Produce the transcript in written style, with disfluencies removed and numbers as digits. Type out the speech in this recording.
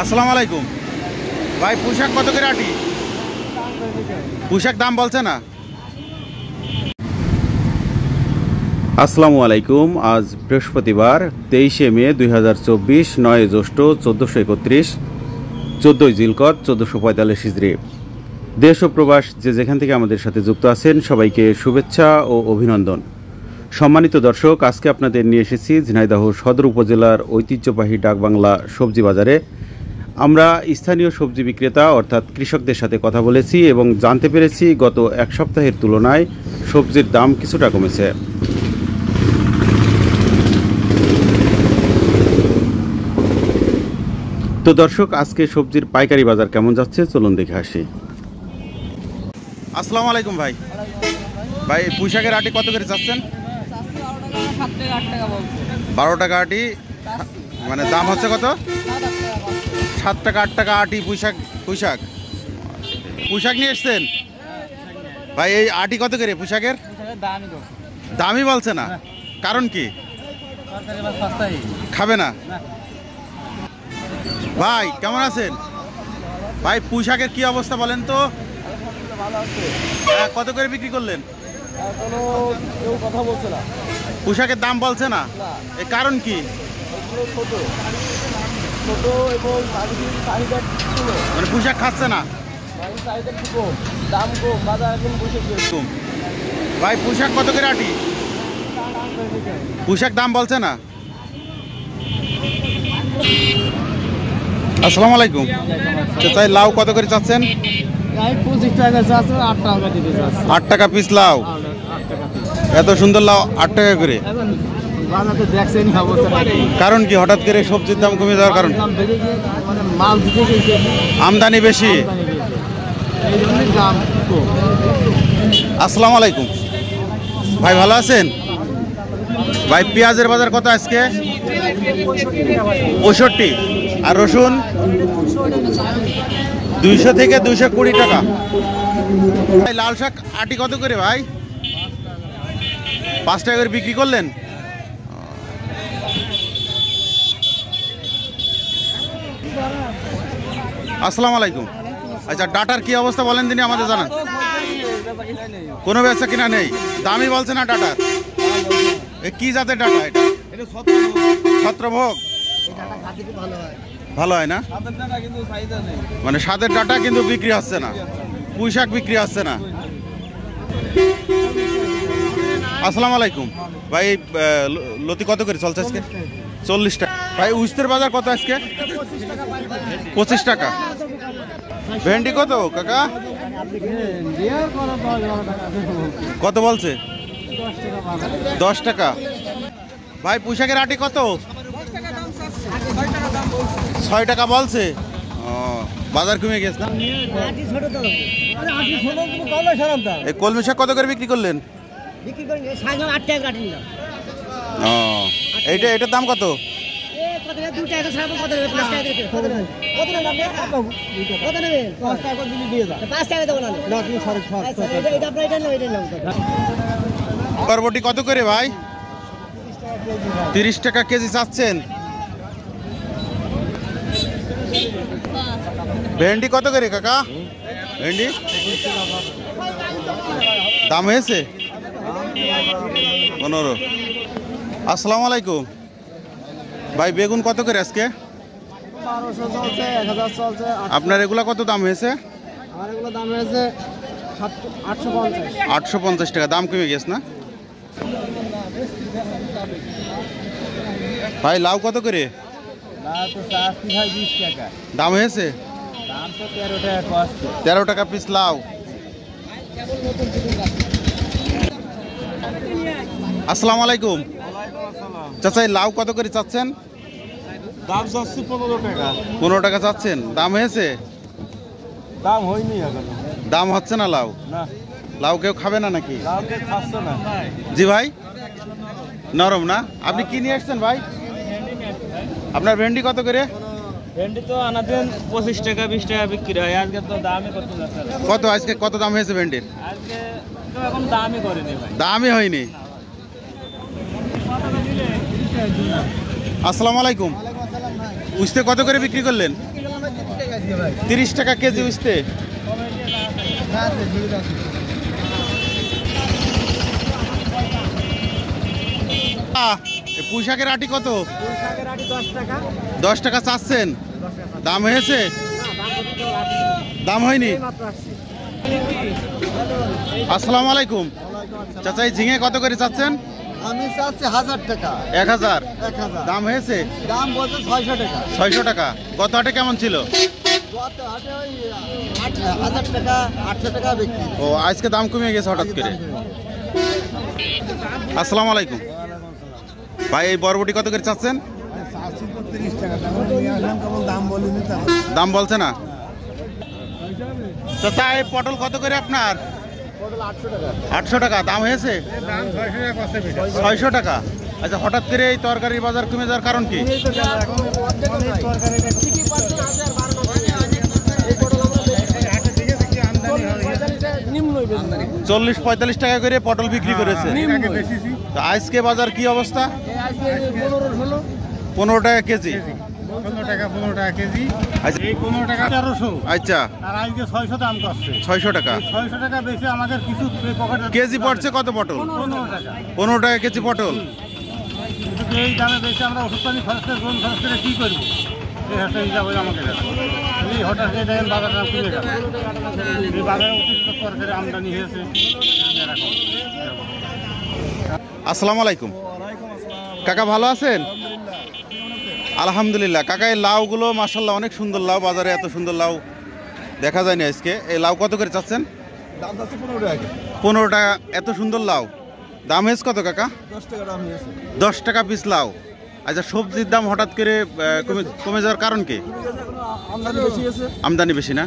আসসালামু আলাইকুম ভাই, পোশাক কত করে আটি? পোশাক দাম বলছে না। আসসালামু আলাইকুম। আজ বৃহস্পতিবার 23শে মে 2024, 9 জ্যৈষ্ঠ 1431, 14 জিলকদ 1445 হিজরি। দেশ ও প্রবাস যে যেখান থেকে আমাদের সাথে যুক্ত আছেন সবাইকে শুভেচ্ছা ও অভিনন্দন। সম্মানিত দর্শক, আজকে আপনাদের নিয়ে এসেছি ঝিনাইদহ সদর উপজেলার ঐতিহ্যবাহী ডাকবাংলা সবজি বাজারে। আমরা স্থানীয় সবজি বিক্রেতা অর্থাৎ কৃষকদের সাথে কথা বলেছি এবং জানতে পেরেছি গত এক সপ্তাহের তুলনায় সবজির দাম কিছুটা কমেছে। তো দর্শক, আজকে সবজির পাইকারি বাজার কেমন যাচ্ছে চলুন দেখে আসি। আসসালামু আলাইকুম ভাই। ভাই, পুঁইশাকের আটি কত করে চাচ্ছেন? 12 টাকা আটি, মানে দাম হচ্ছে কত? 7 টাকা 8 টাকা আটি পুঁইশাক। পুঁইশাক নিয়ে এসছেন ভাই? এই আটি কত করে পুঁইশাকের? দামই বলছে না, কারণ কি? খাবে না ভাই? কেমন আছেন ভাই? পুঁইশাকের কি অবস্থা বলেন তো? কত করে বিক্রি করলেন? পুঁইশাকের দাম বলছে না, এই কারণ কি? মানে পুঁইশাক খাচ্ছে না ভাই? পুঁইশাক কত করে আটি? পুঁইশাক দাম বলছে না। আসসালামু আলাইকুম। তাই লাউ কত করে চাচ্ছেন? 8 টাকা পিস লাউ। এত সুন্দর লাউ 8 টাকা করে, কারণ কি? হঠাৎ করে সবজির দাম কমে যাওয়ার কারণ? আমদানি বেশি। আসসালামু আলাইকুম ভাই, ভালো আছেন ভাই? পেঁয়াজের বাজার কত আজকে? 65। আর রসুন 200 থেকে 220 টাকা। ভাই, লাল শাক আটি কত করে ভাই? 5 টাকা করে বিক্রি করলেন। আসসালামু আলাইকুম। আচ্ছা, ডাটার কি অবস্থা বলেন দিনই আমাদের জানান। কোনো বেচা কিনা নেই, দামই বলছে না ডাটার। কি জাতের ডাটা এটা? ছত্রভোগ। ভালো হয় না, মানে স্বাদের ডাটা কিন্তু বিক্রি হচ্ছে না, পুঁইশাক বিক্রি হচ্ছে না। আসসালামু আলাইকুম ভাই, লতি কত করে চলছে আজকে? 40 টাকা। ভাই, উস্তের বাজার কত আজকে? 25 টাকা। ভেন্ডি কত কাকা? কত বলছে? 10 টাকা। ভাই, পুঁইশাকের আটি কত? 6 টাকা বলছে। বাজার কমে গেছে না? এই কলমি শাক কত করে বিক্রি করলেন? এটার দাম কত? বরবটি কত করে ভাই? 30 টাকা কেজি চাচ্ছেন। ভেন্ডি কত করে কাকা? ভেন্ডি দাম হয়েছে 15। আসসালামু আলাইকুম ভাই, বেগুন কত করে আজকে? 1200 চলছে, 1000 চলছে। আপনার এগুলা কত দাম হয়েছে? আমার এগুলো দাম হয়েছে 850। 850 টাকা। দাম কমে গেছে না ভাই? লাউ কত করে? ভাই 20 টাকা দাম হয়েছে। দাম তো 13 টাকা কষ্ট। 13 টাকা পিস লাউ। আসসালামু আলাইকুম চাচা, লাউ কত করে চাচ্ছেন? দাম চাচ্ছি 15 টাকা। 15 টাকা চাচ্ছেন। দাম হয়েছে? দাম হয়নি এখন। দাম হচ্ছে না লাউ? না, লাউ কেউ খাবে না নাকি? লাউ কে খাচ্ছে না। জি ভাই, নরম না। আপনি কি নিয়ে আসছেন ভাই? আপনার ভেন্ডি কত করে? ভেন্ডি তো আনাদিন 25 টাকা 20 টাকা বিক্রি হয়, আজকে তো দামই কত যাচ্ছে। কত আজকে কত দাম হয়েছে ভেন্ডির? আজকে তো এখন দামই করেনি ভাই, দামই হয়নি। আসসালামু আলাইকুম। উস্তে কত করে বিক্রি করলেন? 30 টাকা কেজি উঠতে। পুঁই শাকের আটি কত? 10 টাকা চাচ্ছেন? দাম হয়েছে? দাম হয়নি। আসসালামু আলাইকুম চাচা, এই ঝিঙে কত করে চাচ্ছেন? আমি চাচ্ছি 1000 টাকা। 1000 1000 দাম হয়েছে? দাম বলতে 600 টাকা। 600 টাকা। গত হাটে কেমন ছিল? গত হাটে ওই 1000 টাকা 800 টাকা বিক্রি। ও আজকে দাম কমে গেছে হঠাৎ করে। আসসালামু আলাইকুম ভাই, এই বরবটি কত করে চাচ্ছেন? দাম বলছে না চাচা। এই পটল কত করে আপনার? 800 টাকা। দাম হয়েছে? 600 টাকা। আচ্ছা, হঠাৎ করে এই তরকারির বাজার কমে যাওয়ার কারণ কি? 40-45 টাকা করে পটল বিক্রি করেছে। তো আজকে বাজার কি অবস্থা? 15 টাকা কেজি। 15 টাকা কেজি। আচ্ছা, এই 15 টাকা 1300। আচ্ছা, আর আজকে 600 দাম করছে। 600 টাকা। 600 টাকা বেশি আমাদের কিছু পকেটে কেজি পড়ছে কত পটল? 15 টাকা। 15 টাকা কেজি পটল। কিন্তু এই দামে বেশি আমরা ওষুধ পানি খরচ করে খরচ করে কী করবো? এই হাসে হিসাব হয়ে আমাকে এই হঠাৎ করে দেখেন বাজার দাম কমে গেল। এই বাজারে অতিরিক্ত তরকারি আমদানি হয়েছে এরকম। আসসালামু আলাইকুম কাকা, ভালো আছেন? আলহামদুলিল্লাহ কাকা। এই লাউগুলো মাশাআল্লাহ অনেক সুন্দর লাউ, বাজারে এত সুন্দর লাউ দেখা যায়নি আজকে। এই লাউ কত করে চাচ্ছেন? দাম আছে 15 টাকা। 15 টাকা। এত সুন্দর লাউ দাম হয়েছে কত কাকা? 10 টাকা দাম হয়েছে। 10 টাকা পিস লাউ। আচ্ছা, সবজির দাম হঠাৎ করে কমে যাওয়ার কারণ কি? আমদানি বেশি আছে। আমদানি বেশি না?